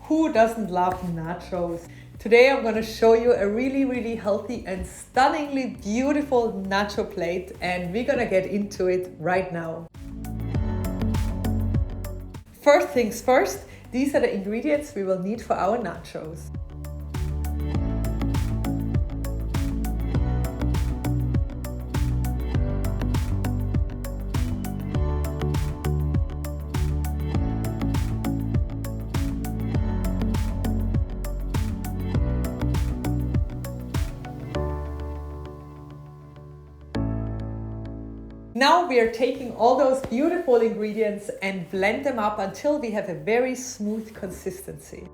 Who doesn't love nachos? Today I'm going to show you a really healthy and stunningly beautiful nacho plate, and we're going to get into it right now. First things first, these are the ingredients we will need for our nachos. Now we are taking all those beautiful ingredients and blend them up until we have a very smooth consistency.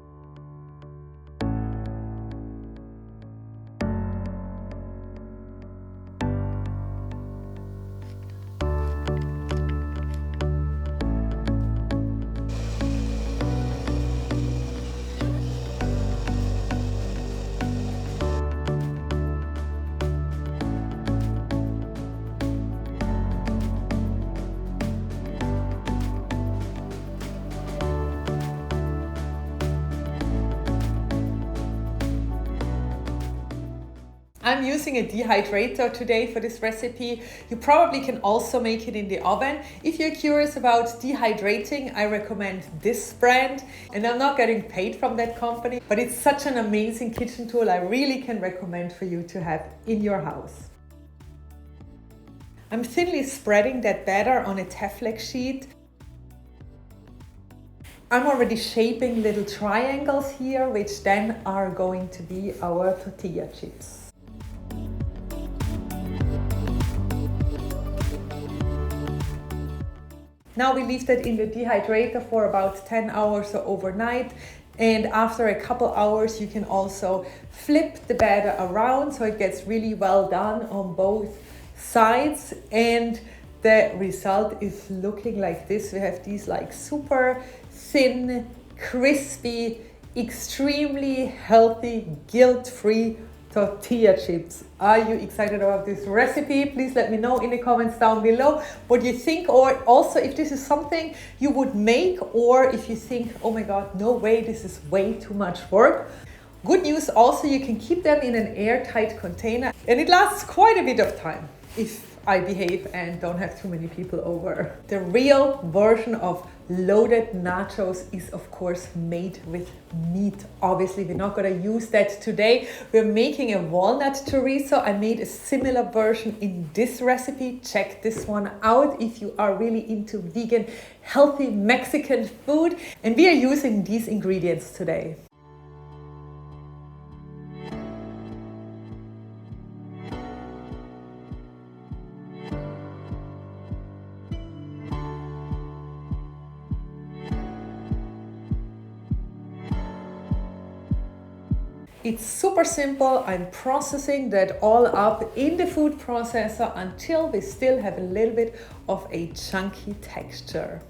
I'm using a dehydrator today for this recipe. You probably can also make it in the oven. If you're curious about dehydrating, I recommend this brand. And I'm not getting paid from that company, but it's such an amazing kitchen tool I really can recommend for you to have in your house. I'm thinly spreading that batter on a Teflon sheet. I'm already shaping little triangles here, which then are going to be our tortilla chips. Now we leave that in the dehydrator for about 10 hours or overnight. And after a couple hours, you can also flip the batter around so it gets really well done on both sides. And the result is looking like this. We have these like super thin, crispy, extremely healthy, guilt-free tortilla chips. Are you excited about this recipe? Please let me know in the comments down below what you think, or also if this is something you would make, or if you think, oh my god, no way, this is way too much work. Good news also, you can keep them in an airtight container and it lasts quite a bit of time if I behave and don't have too many people over. The real version of loaded nachos is of course made with meat. Obviously we're not going to use that today. We're making a walnut chorizo. I made a similar version in this recipe. Check this one out if you are really into vegan, healthy Mexican food. And we are using these ingredients today. It's super simple. I'm processing that all up in the food processor until we still have a little bit of a chunky texture.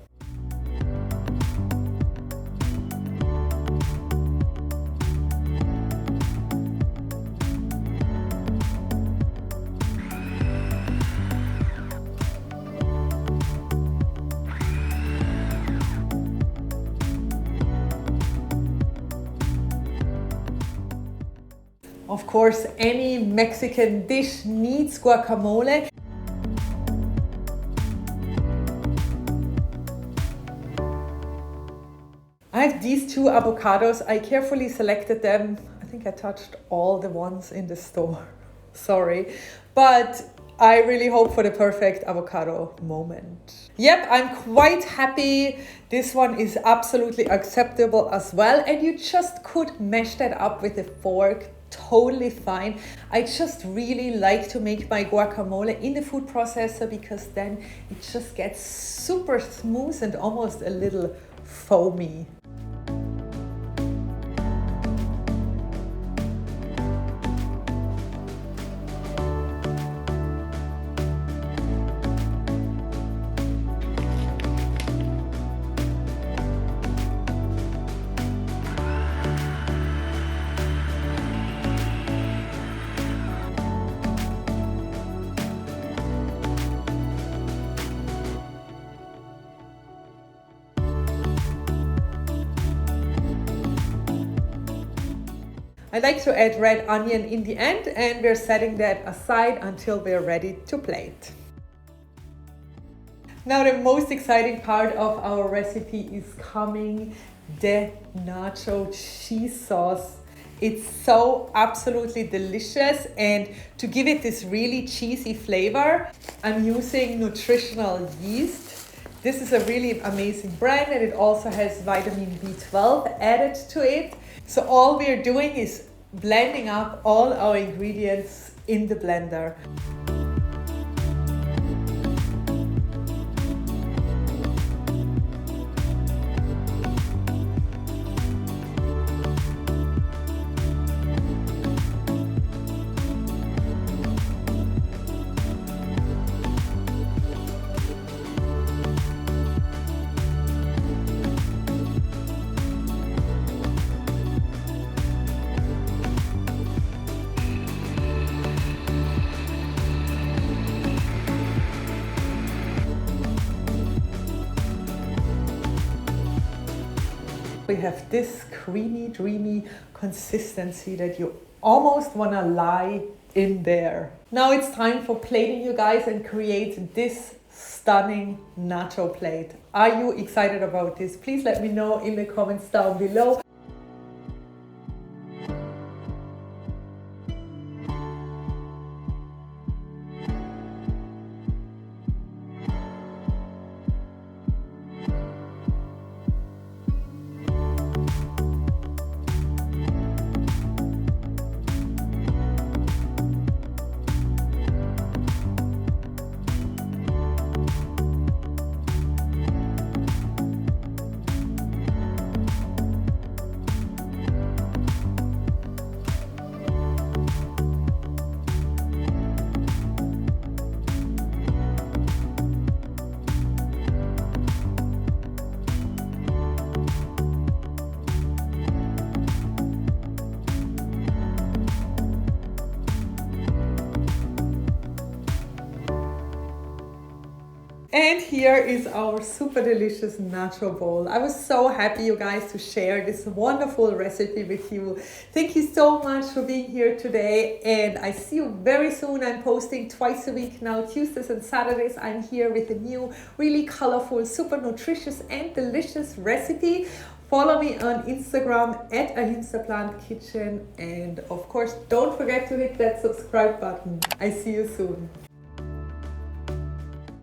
Of course, any Mexican dish needs guacamole. I have these two avocados. I carefully selected them. I think I touched all the ones in the store. Sorry. But I really hope for the perfect avocado moment. Yep, I'm quite happy. This one is absolutely acceptable as well. And you just could mash that up with a fork. Totally fine. I just really like to make my guacamole in the food processor because then it just gets super smooth and almost a little foamy. I like to add red onion in the end, and we're setting that aside until we're ready to plate. Now the most exciting part of our recipe is coming, the nacho cheese sauce. It's so absolutely delicious, and to give it this really cheesy flavor, I'm using nutritional yeast. This is a really amazing brand, and it also has vitamin B12 added to it. So all we're doing is blending up all our ingredients in the blender. We have this creamy, dreamy consistency that you almost want to lie in there. Now it's time for plating, you guys, and create this stunning nacho plate. Are you excited about this? Please let me know in the comments down below. And here is our super delicious nacho bowl. I was so happy, you guys, to share this wonderful recipe with you. Thank you so much for being here today, and I see you very soon. I'm posting twice a week now, Tuesdays and Saturdays. I'm here with a new, really colorful, super nutritious and delicious recipe. Follow me on Instagram at @ahimsaplantkitchen, and of course, don't forget to hit that subscribe button. I see you soon.